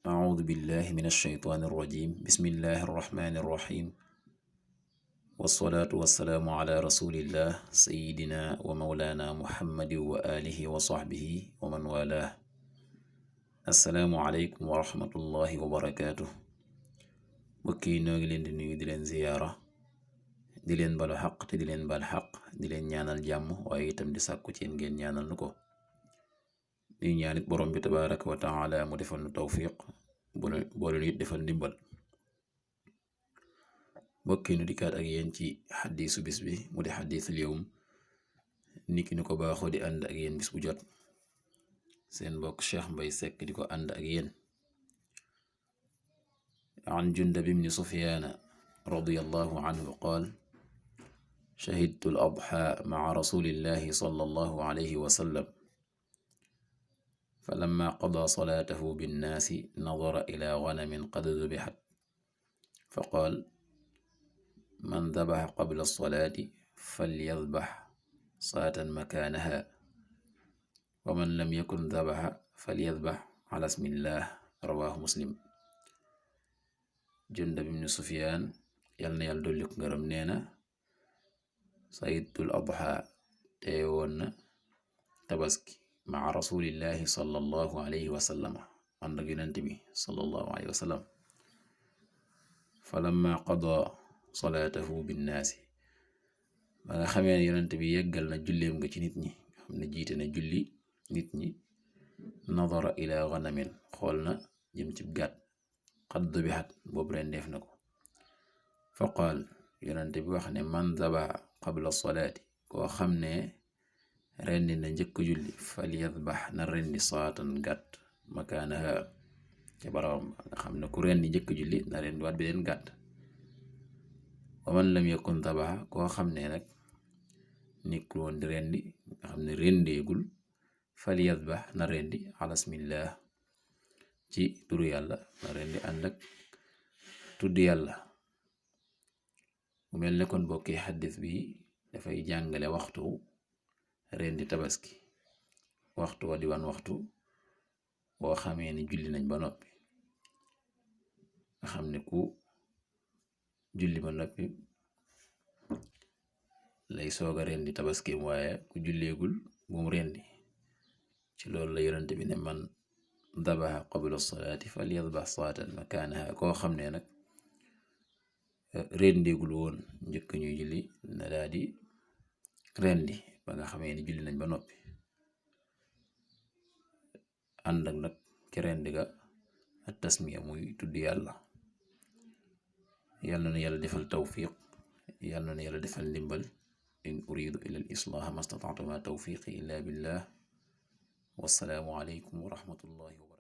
أعوذ بالله من الشيطان الرجيم بسم الله الرحمن الرحيم والصلاة والسلام على رسول الله سيدنا ومولانا محمد وآله وصحبه ومن والاه السلام عليكم ورحمة الله وبركاته bokki noo ngi leen di nuyu di leen ziyaara di leen balu xaq te di leen bal xaq di leen ñaanal jàmm waaye itam di sàkku ci yéen ngeen ñaanal nu ko di ñaanit borom bi tabaraka wa taala mu defal nu tawfiq boole nu it defal ndimbal bokki nu dikkaat ak yéen ci xadiisu bis bi mu di xadiisul yawm niki nu ko baaxoo di ànd ak yéen bis bu jot seen mbokk Cheikh Mbay Sekk di ko ànd ak yéen an Jundab ibni Sufyaan radiyallahu anhu qaal shahidtu al-adhaa ma'a rasulillahi sallallahu alayhi wa sallam falamma qadaa salaatahu binnaasi nadara ilaa ganamin qad dubixat faqaal man dabaxa qabla as-salaati falyadbax saatan makaanahaa wa man lam yakun dabaxa falyadbax ala ismillah rawaahu muslim. Jundab ibn Sufyaan yal na yàlla dolli ko ngërëm nee na sayidtul adha teewoon na tabaski maa rasulillahi sallallahu alayhi wa sallam ànd ak yonent bi sallallahu alayhi wa sallam falamma qada salaatahu binnaasi ba nga xamee ne yonent bi yeggal na julleem nga ci nit ñi xam ne jiite na julli nit ñi nadara ila ganamin xool na jëm ci gàtt qad dubixat boobu ren def na ko fa qaal yonente bi wax ne man dabaxa qabla salaati koo xam ne rendi na njëkk julli fal yadbax na rendi saatan gàtt makaanaha ca barawam nga xam ne ku rendi njëkk julli na rendi waat beneen gàtt wa man lam yakun dabaxa koo xam ne nag nekkul woon di rendi nga xam ne rendeegul fal yadbax na rendi ala ismillah ci turu yàlla na rendi ànd ak tudd yàlla. mu mel ne kon bokki xaddis bi dafay jàngale waxtu rendi tabaski waxtu wa di wan waxtu boo xamee ni julli nañ ba noppi nga xam ne ku julli ba noppi lay sooga rendi tabaski waaye ku julleegul bu mu rendi ci loolu la yonent bi ne man dabaxa qabla salaati falyadbax saatan makaanaha koo xam ne nag rendeegul woon njëkk ñuy julli na daa di rendi ba nga xamee ni julli nañ ba noppi ànd ak nag ci rendi ga ak tasmiya muy tudd yàlla. yàlla na yàlla defal tawfiq yàlla na yàlla defal ndimbal in uridu ila al islaaha mastata'tu ma tawfiqi illa billah wassalaamu alaykum wa rahmatullahi wa barakatuh.